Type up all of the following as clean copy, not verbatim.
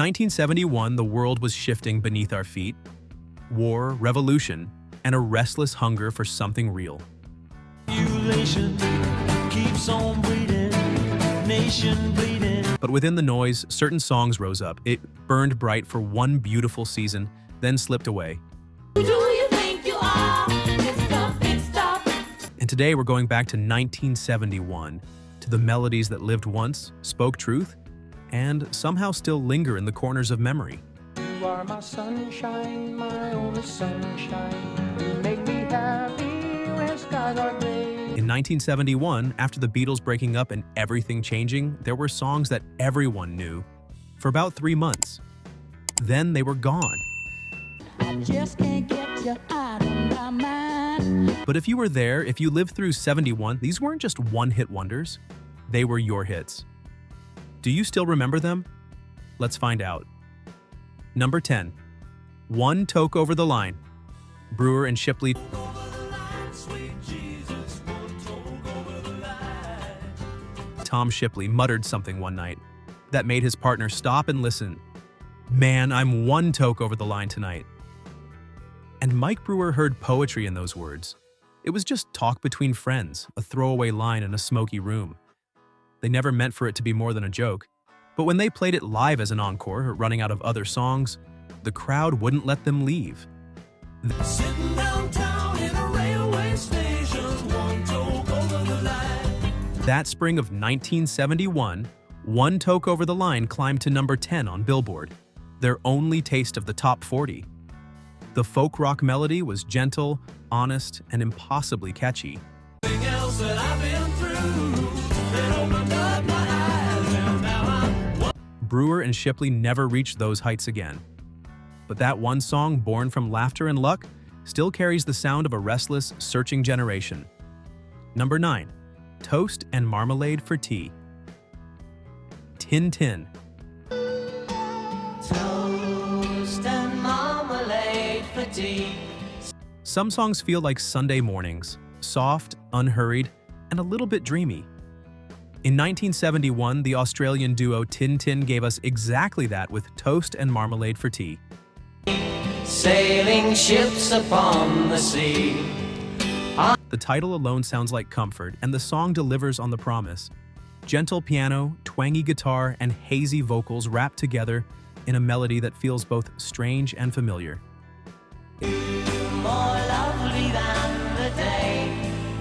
1971, the world was shifting beneath our feet. War, revolution, and a restless hunger for something real. Population keeps on bleeding, nation bleeding. But within the noise, certain songs rose up. It burned bright for one beautiful season, then slipped away. Who do you think you are, Mr. Big Star? And today we're going back to 1971, to the melodies that lived once, spoke truth, and somehow still linger in the corners of memory. You are my sunshine, my only sunshine. You make me happy when skies are gray. In 1971, after the Beatles breaking up and everything changing, there were songs that everyone knew for about 3 months. Then they were gone. I just can't get you out of my mind. But if you were there, if you lived through 71, these weren't just one-hit wonders. They were your hits. Do you still remember them? Let's find out. Number 10. One Toke Over the Line. Brewer and Shipley. Tom Shipley muttered something one night that made his partner stop and listen. Man, I'm one toke over the line tonight. And Mike Brewer heard poetry in those words. It was just talk between friends, a throwaway line in a smoky room. They never meant for it to be more than a joke. But when they played it live as an encore, running out of other songs, the crowd wouldn't let them leave. Sitting downtown in a railway station, one toke over the line. That spring of 1971, One Toke Over the Line climbed to number 10 on Billboard, their only taste of the top 40. The folk rock melody was gentle, honest, and impossibly catchy. Everything else that I've been through, it opened up my eyes, and now I'm Brewer and Shipley never reached those heights again. But that one song, born from laughter and luck, still carries the sound of a restless, searching generation. Number 9. Toast and Marmalade for Tea. Tin Tin. toast and marmalade for tea. Some songs feel like Sunday mornings, soft, unhurried, and a little bit dreamy. In 1971, the Australian duo Tin Tin gave us exactly that with Toast and Marmalade for Tea. Sailing ships upon the sea. The title alone sounds like comfort, and the song delivers on the promise. Gentle piano, twangy guitar, and hazy vocals wrapped together in a melody that feels both strange and familiar. More lovely than the day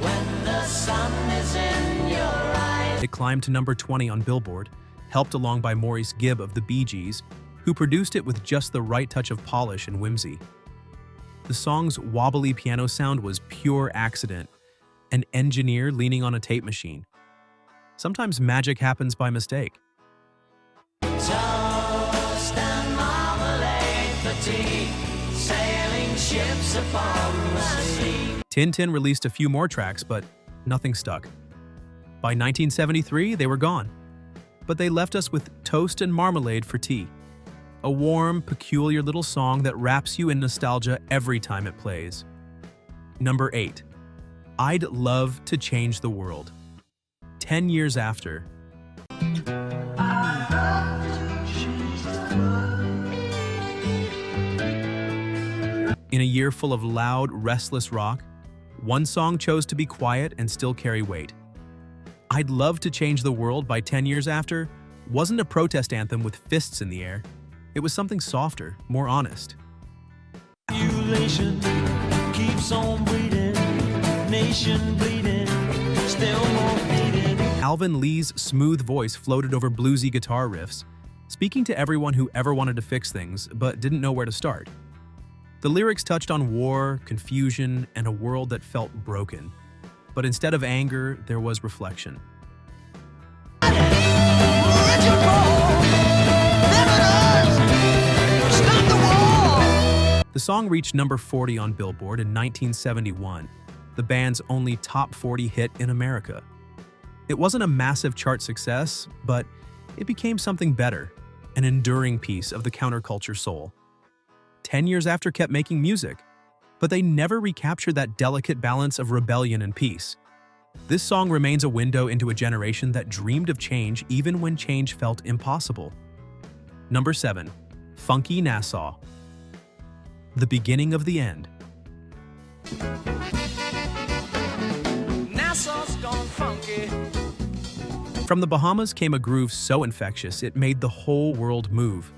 when the sun is in your eyes. It climbed to number 20 on Billboard, helped along by Maurice Gibb of the Bee Gees, who produced it with just the right touch of polish and whimsy. The song's wobbly piano sound was pure accident, an engineer leaning on a tape machine. Sometimes magic happens by mistake. Toast and marmalade for tea. Sailing ships upon the sea. Tin Tin released a few more tracks, but nothing stuck. By 1973, they were gone. But they left us with Toast and Marmalade for Tea, a warm, peculiar little song that wraps you in nostalgia every time it plays. Number 8. I'd Love to Change the World. 10 years after. In a year full of loud, restless rock, one song chose to be quiet and still carry weight. I'd Love to Change the World by 10 years after wasn't a protest anthem with fists in the air. It was something softer, more honest. Population keeps on bleeding, nation bleeding, still more bleeding. Alvin Lee's smooth voice floated over bluesy guitar riffs, speaking to everyone who ever wanted to fix things but didn't know where to start. The lyrics touched on war, confusion, and a world that felt broken. But instead of anger, there was reflection. The song reached number 40 on Billboard in 1971, the band's only top 40 hit in America. It wasn't a massive chart success, but it became something better, an enduring piece of the counterculture soul. 10 years after kept making music, but they never recaptured that delicate balance of rebellion and peace. This song remains a window into a generation that dreamed of change even when change felt impossible. Number 7. Funky Nassau. The Beginning of the End. Nassau's gone funky. From the Bahamas came a groove so infectious it made the whole world move.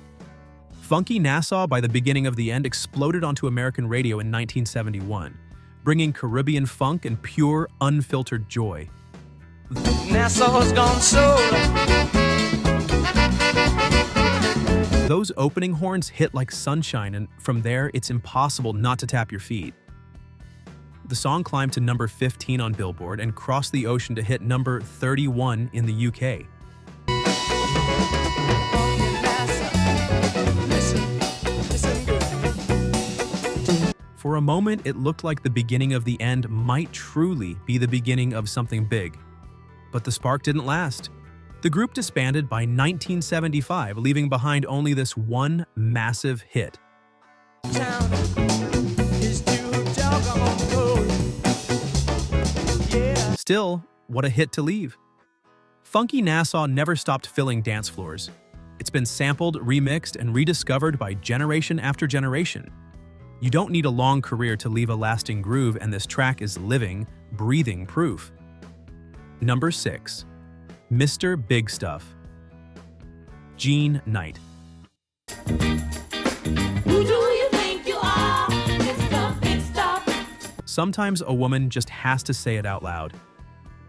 Funky Nassau by the Beginning of the End exploded onto American radio in 1971, bringing Caribbean funk and pure, unfiltered joy. Nassau's gone soul. Those opening horns hit like sunshine, and from there, it's impossible not to tap your feet. The song climbed to number 15 on Billboard and crossed the ocean to hit number 31 in the UK. For a moment, it looked like the beginning of the end might truly be the beginning of something big. But the spark didn't last. The group disbanded by 1975, leaving behind only this one massive hit. Still, what a hit to leave. Funky Nassau never stopped filling dance floors. It's been sampled, remixed, and rediscovered by generation after generation. You don't need a long career to leave a lasting groove, and this track is living, breathing proof. Number 6. Mr. Big Stuff. Jean Knight. Who do you think you are, Mr. Big Stuff? Sometimes a woman just has to say it out loud.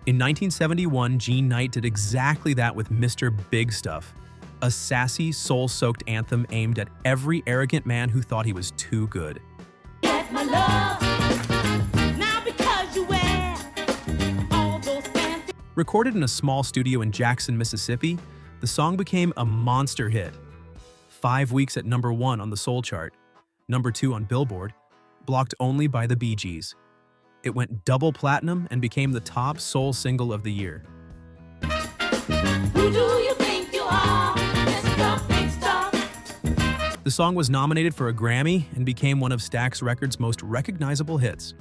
In 1971, Jean Knight did exactly that with Mr. Big Stuff, a sassy, soul-soaked anthem aimed at every arrogant man who thought he was too good. Get my love, now because you wear all those fancy. Recorded in a small studio in Jackson, Mississippi, the song became a monster hit. 5 weeks at number 1 on the Soul chart, number 2 on Billboard, blocked only by the Bee Gees. It went double platinum and became the top soul single of the year. Who do you think you are, Mr. Big Stuff? The song was nominated for a Grammy and became one of Stax Records' most recognizable hits.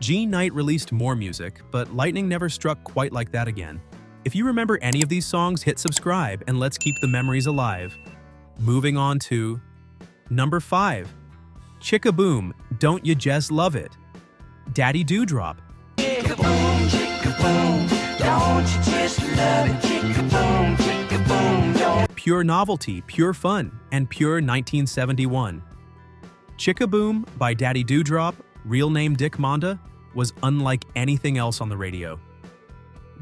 Jean Knight released more music, but lightning never struck quite like that again. If you remember any of these songs, hit subscribe and let's keep the memories alive. Moving on to number 5. Chicka-Boom, Don't You Just Love It? Daddy Dewdrop. Chicka-boom, chicka-boom, don't you just love it? Chicka-boom, chicka-boom, don't. Pure novelty, pure fun, and pure 1971. Chicka-Boom by Daddy Dewdrop, real name Dick Monda, was unlike anything else on the radio.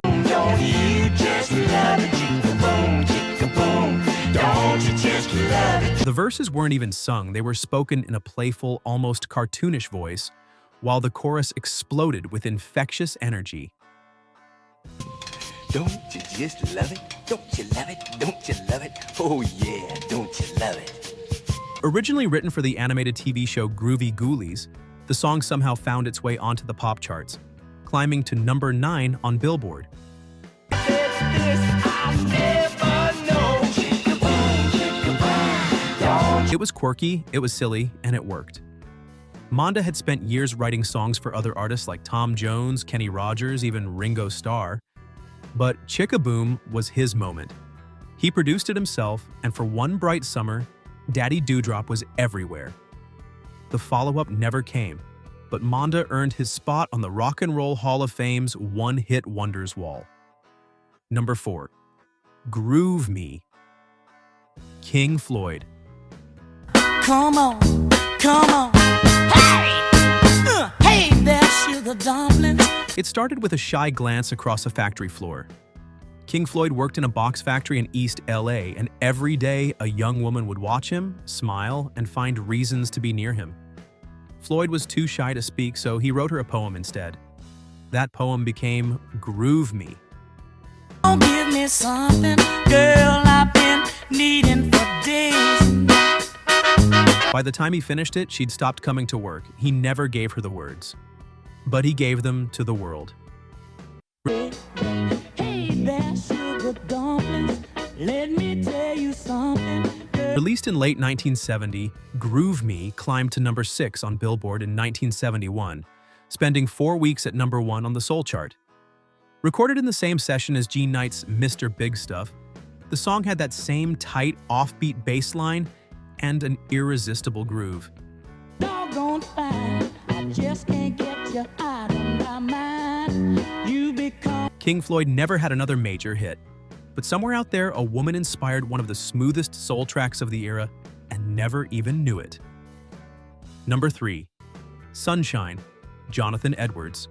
Don't you just love it? Chicka-boom, chicka-boom, don't you just love it? The verses weren't even sung, they were spoken in a playful, almost cartoonish voice, while the chorus exploded with infectious energy. Don't you just love it? Don't you love it? Don't you love it? Oh yeah, don't you love it? Originally written for the animated TV show Groovy Ghoulies, the song somehow found its way onto the pop charts, climbing to number 9 on Billboard. It was quirky, it was silly, and it worked. Monda had spent years writing songs for other artists like Tom Jones, Kenny Rogers, even Ringo Starr. But Chicka-Boom was his moment. He produced it himself, and for one bright summer, Daddy Dewdrop was everywhere. The follow-up never came, but Monda earned his spot on the Rock and Roll Hall of Fame's One-Hit Wonders wall. Number 4. Groove Me. King Floyd. Come on, come on. Hey there, sugar dumplings. It started with a shy glance across a factory floor. King Floyd worked in a box factory in East LA, and every day a young woman would watch him, smile, and find reasons to be near him. Floyd was too shy to speak, so he wrote her a poem instead. That poem became Groove Me. Oh, give me something, girl, I've been needing for days. By the time he finished it, she'd stopped coming to work. He never gave her the words, but he gave them to the world. Hey there, sugar dumplings. Let me tell you something. Released in late 1970, Groove Me climbed to number 6 on Billboard in 1971, spending 4 weeks at number 1 on the Soul chart. Recorded in the same session as Jean Knight's Mr. Big Stuff, The song had that same tight, offbeat bass line and an irresistible groove. Doggone fine, I just can't get you out of my mind. You become King Floyd never had another major hit, but somewhere out there, a woman inspired one of the smoothest soul tracks of the era and never even knew it. Number 3. Sunshine, Jonathan Edwards.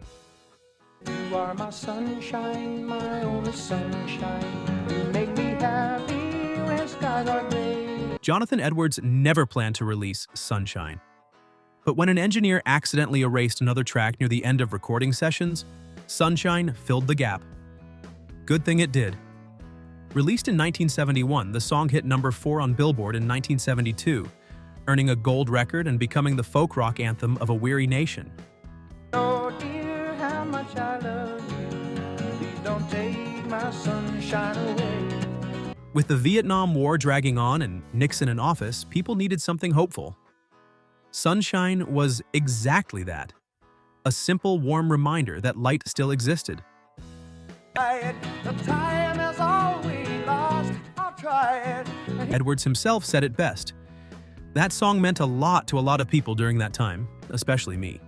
You are my sunshine, my only sunshine. You make me happy when skies are gray. Jonathan Edwards never planned to release Sunshine. But when an engineer accidentally erased another track near the end of recording sessions, Sunshine filled the gap. Good thing it did. Released in 1971, the song hit number 4 on Billboard in 1972, earning a gold record and becoming the folk rock anthem of a weary nation. Oh dear, how much I love you. Please don't take my sunshine away. With the Vietnam War dragging on and Nixon in office, people needed something hopeful. Sunshine was exactly that. A simple, warm reminder that light still existed. The time is all we lost. I'll try it. Edwards himself said it best. That song meant a lot to a lot of people during that time, especially me.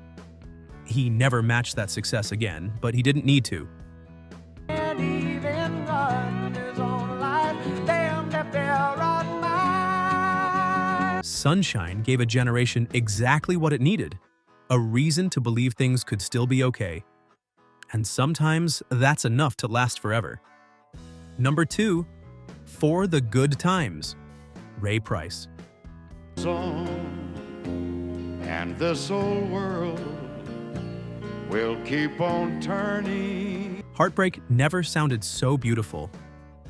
He never matched that success again, but he didn't need to. And even run his own life. Damn if they'll run mine. Sunshine gave a generation exactly what it needed, a reason to believe things could still be okay. And sometimes that's enough to last forever. Number 2, For the Good Times, Ray Price. Song, and this whole world will keep on turning. Heartbreak never sounded so beautiful.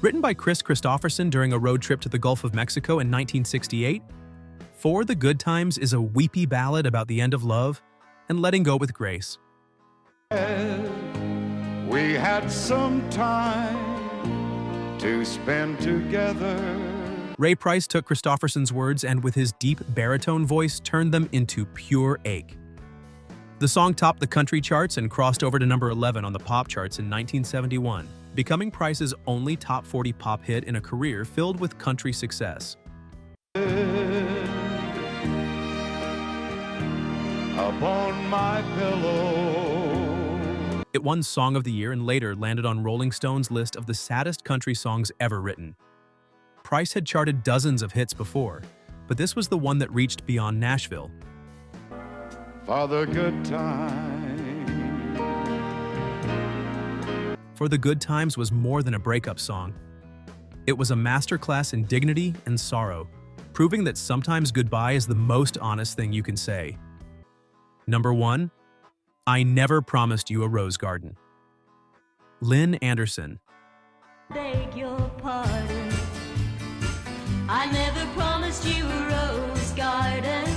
Written by Chris Christopherson during a road trip to the Gulf of Mexico in 1968, For the Good Times is a weepy ballad about the end of love and letting go with grace. We had some time to spend together. Ray Price took Christopherson's words and with his deep baritone voice turned them into pure ache. The song topped the country charts and crossed over to number 11 on the pop charts in 1971, becoming Price's only top 40 pop hit in a career filled with country success. Upon my pillow. It won Song of the Year and later landed on Rolling Stone's list of the saddest country songs ever written. Price had charted dozens of hits before, but this was the one that reached beyond Nashville. For the good time. For the Good Times was more than a breakup song. It was a masterclass in dignity and sorrow, proving that sometimes goodbye is the most honest thing you can say. Number 1, I Never Promised You a Rose Garden. Lynn Anderson. Beg your pardon. I never promised you a rose garden.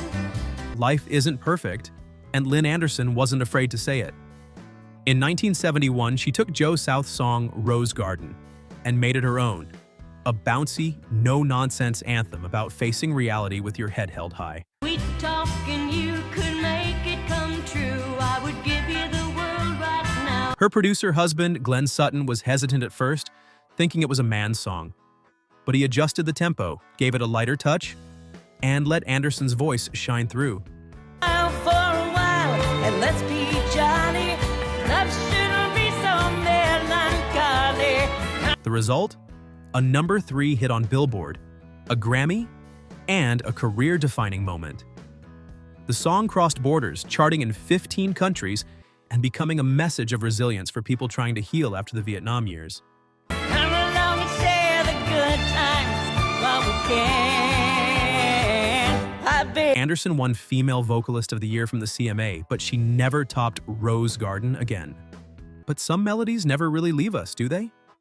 Life isn't perfect, and Lynn Anderson wasn't afraid to say it. In 1971, she took Joe South's song Rose Garden and made it her own, a bouncy, no-nonsense anthem about facing reality with your head held high. We talk and you could make it come true. I would give you the world right now. Her producer husband, Glenn Sutton, was hesitant at first, thinking it was a man's song. But he adjusted the tempo, gave it a lighter touch, and let Anderson's voice shine through. Now for a while, and let's be jolly. Love shouldn't be so melancholy. The result? A number 3 hit on Billboard, a Grammy, and a career-defining moment. The song crossed borders, charting in 15 countries and becoming a message of resilience for people trying to heal after the Vietnam years. Come along and share the good times while we can. I bet. Anderson won Female Vocalist of the Year from the CMA, but she never topped Rose Garden again. But some melodies never really leave us, do they?